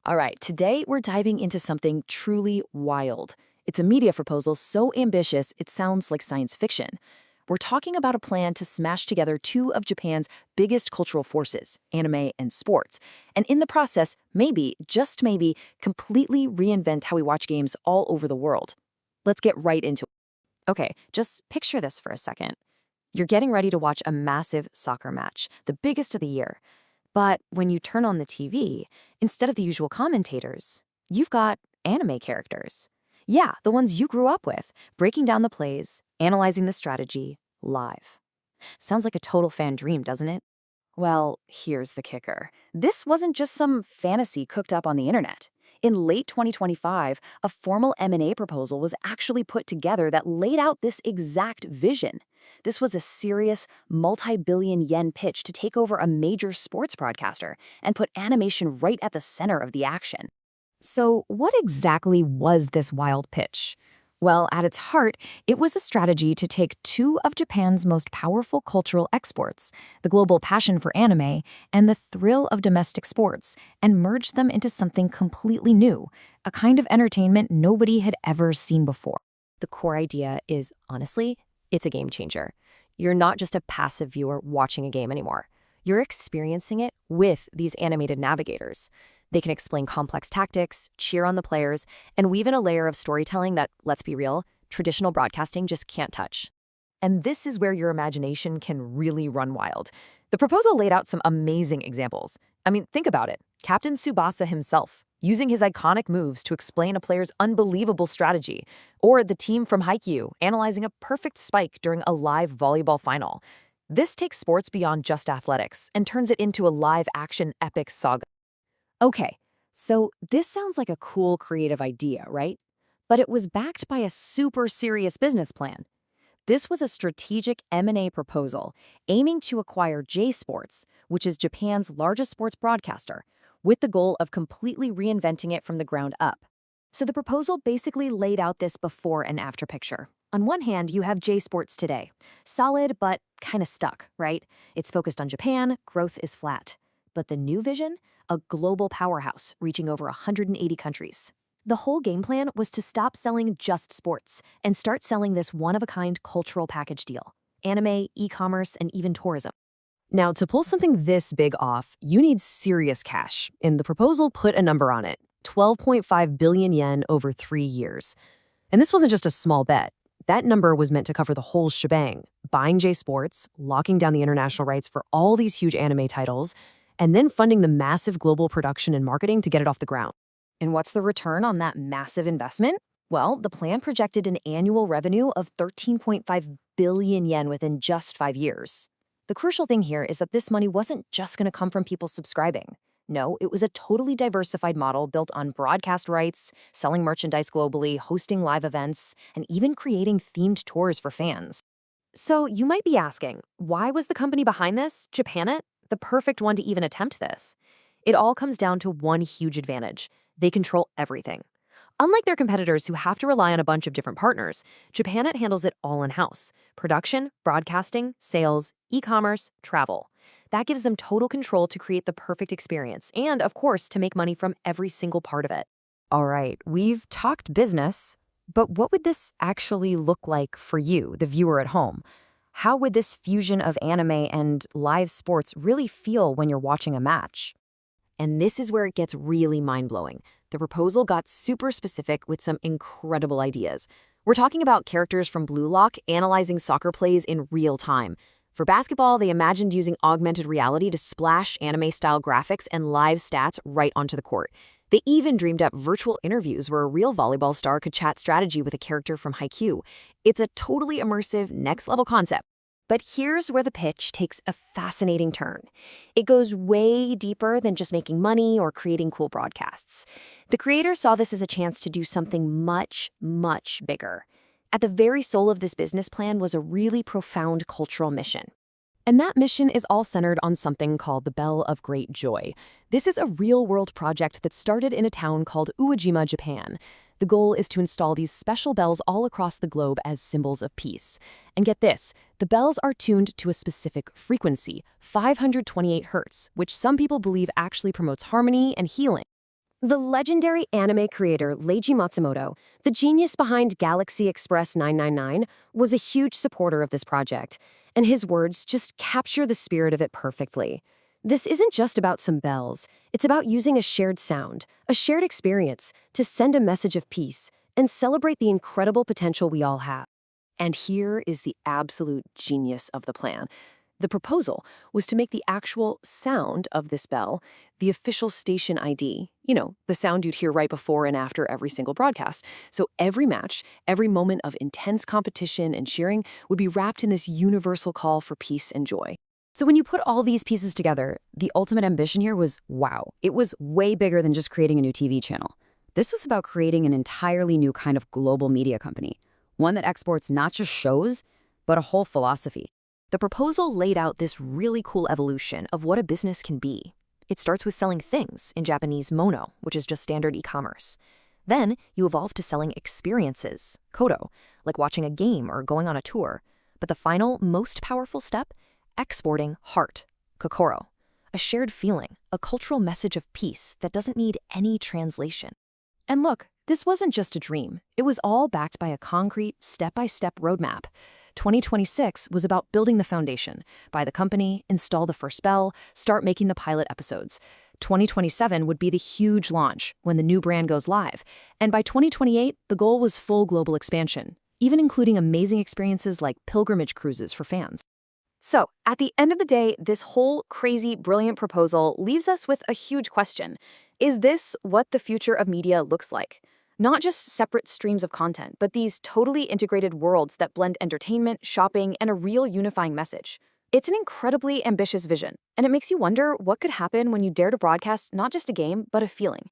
All right, today we're diving into something truly wild. It's a media proposal so ambitious it sounds like science fiction. We're talking about a plan to smash together two of Japan's biggest cultural forces, anime and sports, and in the process, maybe, just maybe, completely reinvent how we watch games all over the world. Let's get right into it. Okay, just picture this for a second. You're getting ready to watch a massive soccer match, the biggest of the year. But when you turn on the TV, instead of the usual commentators, you've got anime characters. Yeah, the ones you grew up with, breaking down the plays, analyzing the strategy, live. Sounds like a total fan dream, doesn't it? Well, here's the kicker. This wasn't just some fantasy cooked up on the internet. In late 2025, a formal M&A proposal was actually put together that laid out this exact vision. This was a serious, multi-billion yen pitch to take over a major sports broadcaster and put animation right at the center of the action. So, what exactly was this wild pitch? Well, at its heart, it was a strategy to take two of Japan's most powerful cultural exports, the global passion for anime and the thrill of domestic sports, and merge them into something completely new, a kind of entertainment nobody had ever seen before. The core idea is, honestly, it's a game changer. You're not just a passive viewer watching a game anymore. You're experiencing it with these animated navigators. They can explain complex tactics, cheer on the players, and weave in a layer of storytelling that, let's be real, traditional broadcasting just can't touch. And this is where your imagination can really run wild. The proposal laid out some amazing examples. I mean, think about it. Captain Tsubasa himself, using his iconic moves to explain a player's unbelievable strategy, or the team from Haikyu analyzing a perfect spike during a live volleyball final. This takes sports beyond just athletics and turns it into a live-action epic saga. Okay, so this sounds like a cool creative idea, right? But it was backed by a super serious business plan. This was a strategic M&A proposal aiming to acquire J Sports, which is Japan's largest sports broadcaster, with the goal of completely reinventing it from the ground up. So the proposal basically laid out this before and after picture. On one hand, you have J Sports today. Solid, but kind of stuck, right? It's focused on Japan, growth is flat. But the new vision? A global powerhouse reaching over 180 countries. The whole game plan was to stop selling just sports and start selling this one-of-a-kind cultural package deal. Anime, e-commerce, and even tourism. Now, to pull something this big off, you need serious cash, and the proposal put a number on it, 12.5 billion yen over 3 years. And this wasn't just a small bet. That number was meant to cover the whole shebang, buying J Sports, locking down the international rights for all these huge anime titles, and then funding the massive global production and marketing to get it off the ground. And what's the return on that massive investment? Well, the plan projected an annual revenue of 13.5 billion yen within just 5 years. The crucial thing here is that this money wasn't just going to come from people subscribing. No, it was a totally diversified model built on broadcast rights, selling merchandise globally, hosting live events, and even creating themed tours for fans. So you might be asking, why was the company behind this, Japanet, the perfect one to even attempt this? It all comes down to one huge advantage. They control everything. Unlike their competitors who have to rely on a bunch of different partners, Japanet handles it all in-house. Production, broadcasting, sales, e-commerce, travel. That gives them total control to create the perfect experience and, of course, to make money from every single part of it. All right, we've talked business, but what would this actually look like for you, the viewer at home? How would this fusion of anime and live sports really feel when you're watching a match? And this is where it gets really mind-blowing. The proposal got super specific with some incredible ideas. We're talking about characters from Blue Lock analyzing soccer plays in real time. For basketball, they imagined using augmented reality to splash anime-style graphics and live stats right onto the court. They even dreamed up virtual interviews where a real volleyball star could chat strategy with a character from Haikyu. It's a totally immersive, next-level concept. But here's where the pitch takes a fascinating turn. It goes way deeper than just making money or creating cool broadcasts. The creator saw this as a chance to do something much, much bigger. At the very soul of this business plan was a really profound cultural mission. And that mission is all centered on something called the Bell of Great Joy. This is a real-world project that started in a town called Uejima, Japan. The goal is to install these special bells all across the globe as symbols of peace. And get this, the bells are tuned to a specific frequency, 528 hertz, which some people believe actually promotes harmony and healing. The legendary anime creator Leiji Matsumoto, the genius behind Galaxy Express 999, was a huge supporter of this project, and his words just capture the spirit of it perfectly. This isn't just about some bells, it's about using a shared sound, a shared experience, to send a message of peace and celebrate the incredible potential we all have. And here is the absolute genius of the plan. The proposal was to make the actual sound of this bell the official station ID. You know, the sound you'd hear right before and after every single broadcast. So every match, every moment of intense competition and cheering would be wrapped in this universal call for peace and joy. So when you put all these pieces together, the ultimate ambition here was wow. It was way bigger than just creating a new TV channel. This was about creating an entirely new kind of global media company, one that exports not just shows, but a whole philosophy. The proposal laid out this really cool evolution of what a business can be. It starts with selling things, in Japanese mono, which is just standard e-commerce. Then you evolve to selling experiences, kodo, like watching a game or going on a tour. But the final, most powerful step, exporting heart, kokoro, a shared feeling, a cultural message of peace that doesn't need any translation. And look, this wasn't just a dream. It was all backed by a concrete, step-by-step roadmap. 2026 was about building the foundation, buy the company, install the first bell, start making the pilot episodes. 2027 would be the huge launch when the new brand goes live. And by 2028, the goal was full global expansion, even including amazing experiences like pilgrimage cruises for fans. So, at the end of the day, this whole crazy, brilliant proposal leaves us with a huge question. Is this what the future of media looks like? Not just separate streams of content, but these totally integrated worlds that blend entertainment, shopping, and a real unifying message. It's an incredibly ambitious vision, and it makes you wonder what could happen when you dare to broadcast not just a game, but a feeling.